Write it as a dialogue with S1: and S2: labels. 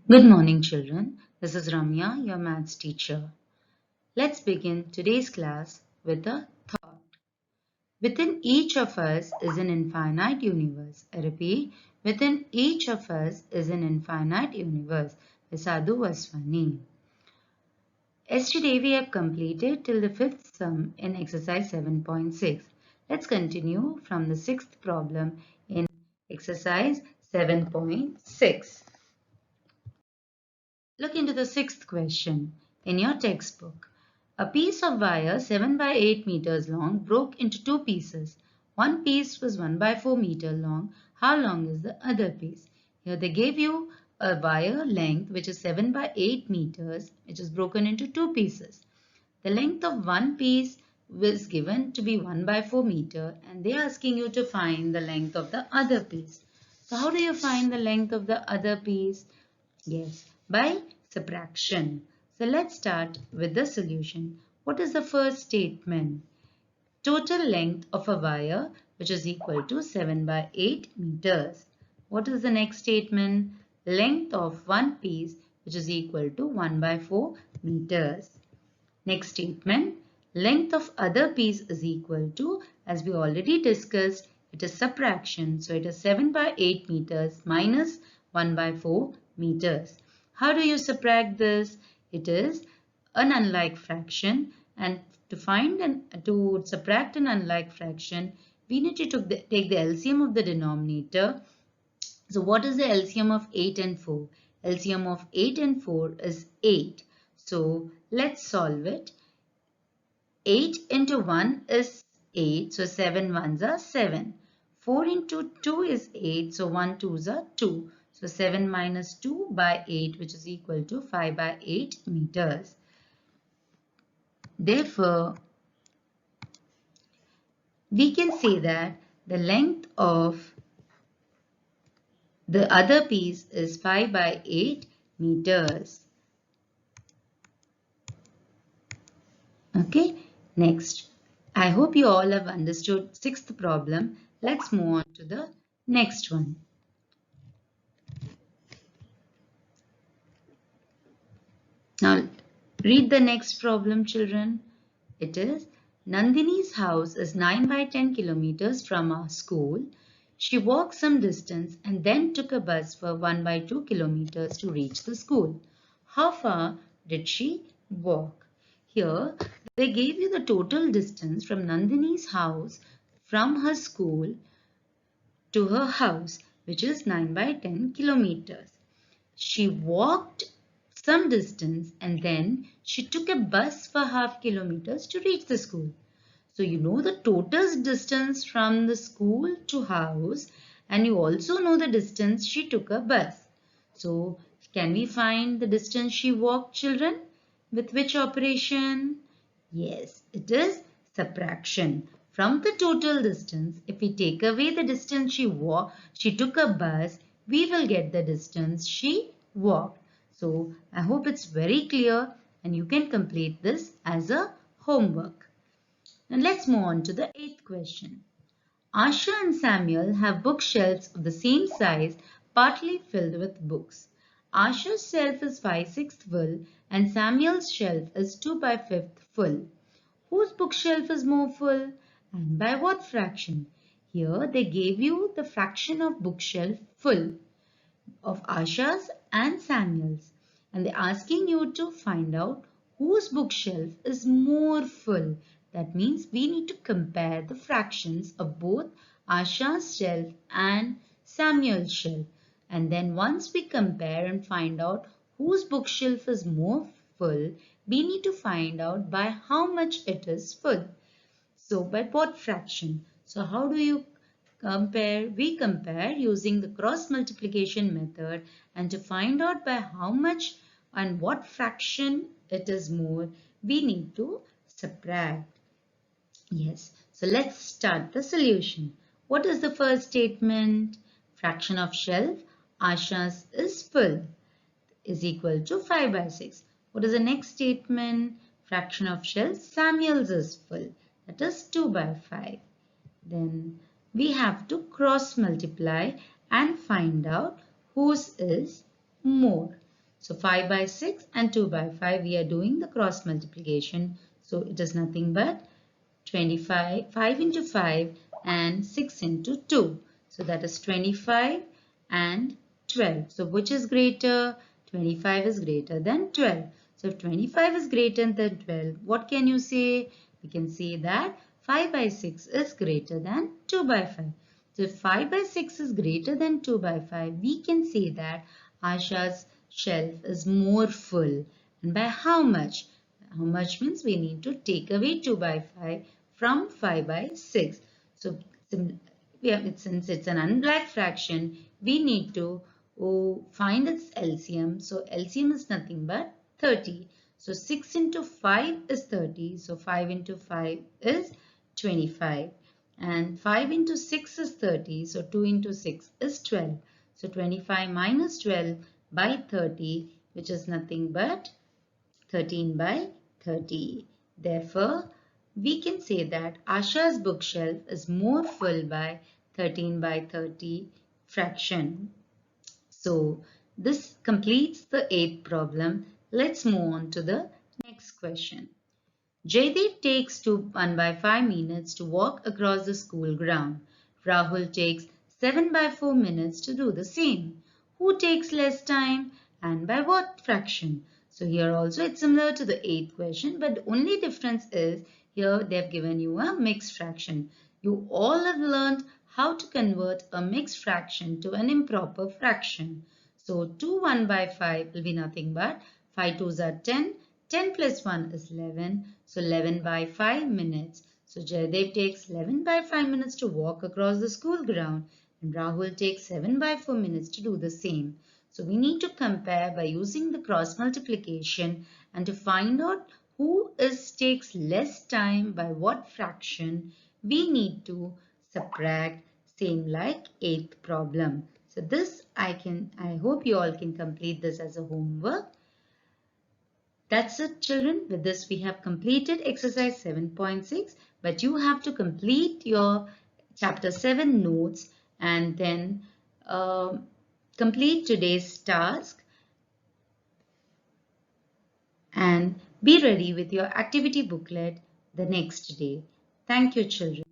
S1: Good morning, children. This is Ramya, your maths teacher. Let's begin today's class with a thought. Within each of us is an infinite universe. I repeat, within each of us is an infinite universe. Sadhu Vaswani. Yesterday we have completed till the fifth sum in exercise 7.6. Let's continue from the sixth problem in exercise 7.6. Look into the sixth question in your textbook. A piece of wire 7 by 8 meters long broke into two pieces. One piece was 1 by 4 meter long. How long is the other piece? Here they gave you a wire length which is 7 by 8 meters, which is broken into two pieces. The length of one piece was given to be 1 by 4 meter, and they are asking you to find the length of the other piece. So how do you find the length of the other piece? Yes, by subtraction. So let's start with the solution. What is the first statement? Total length of a wire which is equal to 7 by 8 meters. What is the next statement? Length of one piece which is equal to 1 by 4 meters. Next statement, length of other piece is equal to, as we already discussed, it is subtraction. So it is 7 by 8 meters minus 1 by 4 meters. How do you subtract this? It is an unlike fraction, and to subtract an unlike fraction, we need to take the LCM of the denominator. So what is the LCM of 8 and 4? LCM of 8 and 4 is 8. So let's solve it. 8 into 1 is 8, so 7 ones are 7. 4 into 2 is 8, so 1 twos are 2. So 7 minus 2 by 8, which is equal to 5 by 8 meters. Therefore, we can say that the length of the other piece is 5 by 8 meters. Okay, next. I hope you all have understood sixth problem. Let's move on to the next one. Now, read the next problem, children. It is, Nandini's house is 9 by 10 kilometers from our school. She walked some distance and then took a bus for 1 by 2 kilometers to reach the school. How far did she walk? Here, they gave you the total distance from Nandini's house from her school to her house, which is 9 by 10 kilometers. She walked some distance and then she took a bus for half kilometers to reach the school. So you know the total distance from the school to house, and you also know the distance she took a bus. So can we find the distance she walked, children? With which operation? Yes, it is subtraction. From the total distance, if we take away the distance she took a bus, we will get the distance she walked. So I hope it's very clear and you can complete this as a homework. Now let's move on to the eighth question. Asha and Samuel have bookshelves of the same size, partly filled with books. Asha's shelf is 5/6 full and Samuel's shelf is 2 by 5th full. Whose bookshelf is more full and by what fraction? Here they gave you the fraction of bookshelf full of Asha's and Samuel's, and they're asking you to find out whose bookshelf is more full. That means we need to compare the fractions of both Asha's shelf and Samuel's shelf. And then once we compare and find out whose bookshelf is more full, we need to find out by how much it is full. So by what fraction? So how do you compare? We compare using the cross multiplication method, and to find out by how much and what fraction it is more, we need to subtract. Yes, so let's start the solution. What is the first statement? Fraction of shelf, Asha's is full, is equal to 5 by 6. What is the next statement? Fraction of shelf, Samuel's is full, that is 2 by 5. Then we have to cross multiply and find out whose is more. So 5 by 6 and 2 by 5, we are doing the cross multiplication. So it is nothing but 25, 5 into 5 and 6 into 2. So that is 25 and 12. So which is greater? 25 is greater than 12. So if 25 is greater than 12, what can you say? We can say that 5 by 6 is greater than 2 by 5. So if 5 by 6 is greater than 2 by 5, we can say that Asha's shelf is more full. And by how much? How much means we need to take away 2 by 5 from 5 by 6. So since it's an unblack fraction, we need to find its LCM. So LCM is nothing but 30. So 6 into 5 is 30. So 5 into 5 is 25. And 5 into 6 is 30. So 2 into 6 is 12. So 25 minus 12 by 30, which is nothing but 13 by 30. Therefore, we can say that Asha's bookshelf is more full by 13 by 30 fraction. So, this completes the 8th problem. Let's move on to the next question. Jaideep takes 1 by 5 minutes to walk across the school ground. Rahul takes 7 by 4 minutes to do the same. Who takes less time and by what fraction? So here also it's similar to the 8th question, but the only difference is here they've given you a mixed fraction. You all have learned how to convert a mixed fraction to an improper fraction. So 2 1 by 5 will be nothing but 5 2s are 10. 10 plus 1 is 11. So 11 by 5 minutes. So Jaidev takes 11 by 5 minutes to walk across the school ground and Rahul takes 7 by 4 minutes to do the same. So we need to compare by using the cross multiplication and to find out who takes less time by what fraction, we need to subtract, same like 8th problem. So this I hope you all can complete this as a homework. That's it, children. With this, we have completed exercise 7.6, but you have to complete your chapter 7 notes and then complete today's task and be ready with your activity booklet the next day. Thank you, children.